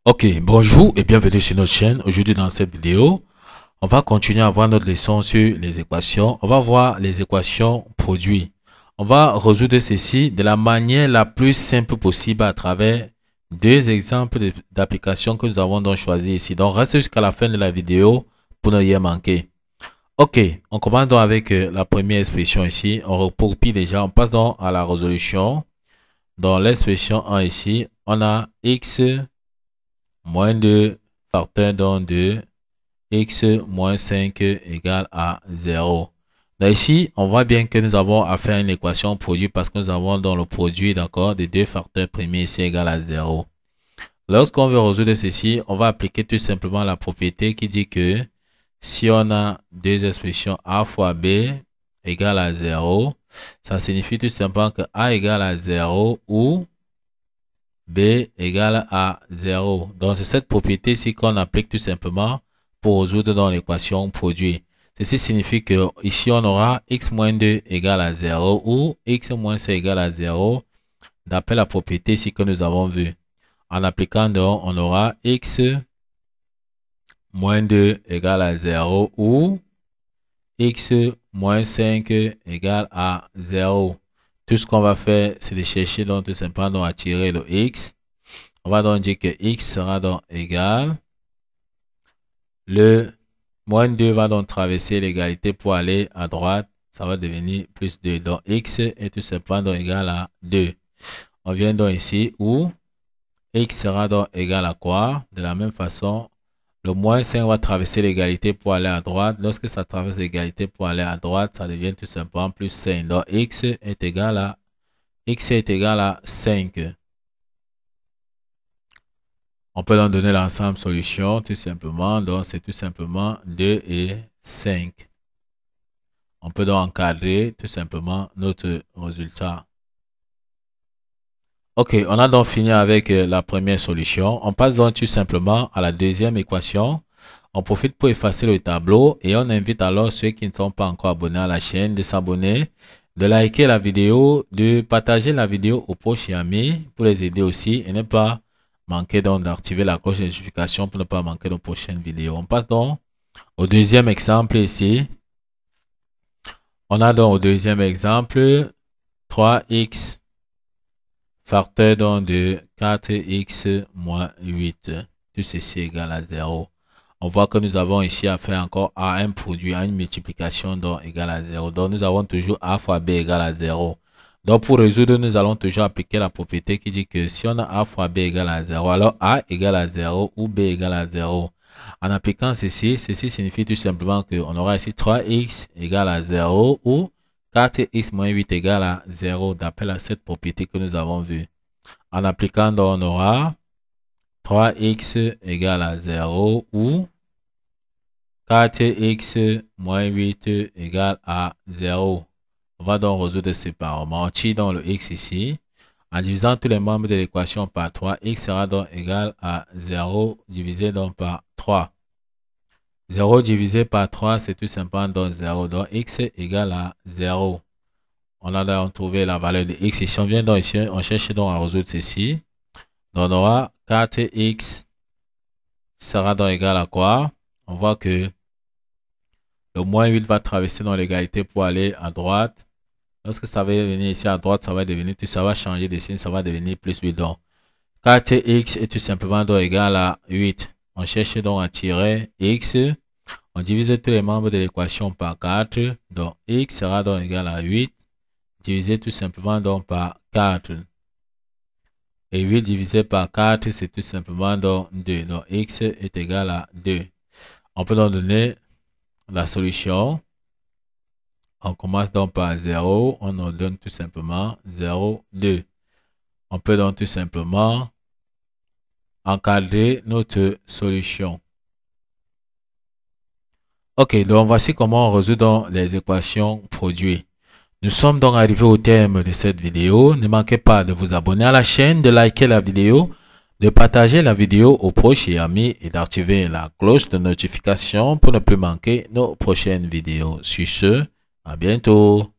Ok, bonjour et bienvenue sur notre chaîne. Aujourd'hui dans cette vidéo, on va continuer à voir notre leçon sur les équations. On va voir les équations produits. On va résoudre ceci de la manière la plus simple possible à travers deux exemples d'applications que nous avons donc choisi ici. Donc restez jusqu'à la fin de la vidéo pour ne rien manquer. Ok, on commence donc avec la première expression ici. On recopie déjà, on passe donc à la résolution. Dans l'expression 1 ici, on a x moins 2 facteur donc de x moins 5 égale à 0. Donc ici, on voit bien que nous avons à faire une équation produit parce que nous avons dans le produit d'accord des deux facteurs premiers ici égale à 0. Lorsqu'on veut résoudre ceci, on va appliquer tout simplement la propriété qui dit que si on a deux expressions a fois b égale à 0, ça signifie tout simplement que a égale à 0 ou b égale à 0. Donc, c'est cette propriété ici qu'on applique tout simplement pour résoudre dans l'équation produit. Ceci signifie que ici, on aura x moins 2 égale à 0 ou x moins c égale à 0 d'après la propriété ici que nous avons vue. En appliquant donc, on aura x moins 2 égale à 0 ou x moins 5 égale à 0. Tout ce qu'on va faire, c'est de chercher donc tout simplement donc à tirer le x. On va donc dire que x sera donc égal. Le moins 2 va donc traverser l'égalité pour aller à droite. Ça va devenir plus 2. Donc x est tout simplement donc égal à 2. On vient donc ici où x sera donc égal à quoi? De la même façon, le moins 5 va traverser l'égalité pour aller à droite. Lorsque ça traverse l'égalité pour aller à droite, ça devient tout simplement plus 5. Donc x est égal à 5. On peut donc donner l'ensemble solution tout simplement. Donc c'est tout simplement 2 et 5. On peut donc encadrer tout simplement notre résultat. Ok, on a donc fini avec la première solution. On passe donc tout simplement à la deuxième équation. On profite pour effacer le tableau et on invite alors ceux qui ne sont pas encore abonnés à la chaîne de s'abonner, de liker la vidéo, de partager la vidéo aux proches et amis pour les aider aussi et ne pas manquer donc d'activer la cloche de notification pour ne pas manquer nos prochaines vidéos. On passe donc au deuxième exemple ici. On a donc au deuxième exemple 3x facteur donc de 4x moins 8. Tout ceci égale à 0. On voit que nous avons ici à faire encore à un produit, à une multiplication donc égale à 0. Donc nous avons toujours a fois b égale à 0. Donc pour résoudre, nous allons toujours appliquer la propriété qui dit que si on a a fois b égale à 0, alors a égale à 0 ou b égale à 0. En appliquant ceci signifie tout simplement qu'on aura ici 3x égale à 0 ou 4x moins 8 égale à 0 d'après cette propriété que nous avons vue. En appliquant, donc, on aura 3x égale à 0 ou 4x moins 8 égale à 0. On va donc résoudre séparément. On tire donc le x ici. En divisant tous les membres de l'équation par 3, x sera donc égal à 0 divisé donc par 3. 0 divisé par 3, c'est tout simplement donc 0. Donc x égale à 0. On a donc trouvé la valeur de x ici. On vient donc ici, on cherche donc à résoudre ceci. Donc on aura 4x sera donc égal à quoi? On voit que le moins 8 va traverser dans l'égalité pour aller à droite. Lorsque ça va venir ici à droite, ça va devenir, ça va changer de signe, ça va devenir plus 8. Donc 4x est tout simplement donc égal à 8. On cherche donc à tirer x. On divise tous les membres de l'équation par 4. Donc x sera donc égal à 8. Divisé tout simplement donc par 4. Et 8 divisé par 4, c'est tout simplement donc 2. Donc x est égal à 2. On peut donc donner la solution. On commence donc par 0. On nous donne tout simplement 0, 2. On peut donc tout simplement encadrer notre solution. Ok, donc voici comment on résout donc les équations produites. Nous sommes donc arrivés au terme de cette vidéo. Ne manquez pas de vous abonner à la chaîne, de liker la vidéo, de partager la vidéo aux proches et amis et d'activer la cloche de notification pour ne plus manquer nos prochaines vidéos. Sur ce, à bientôt.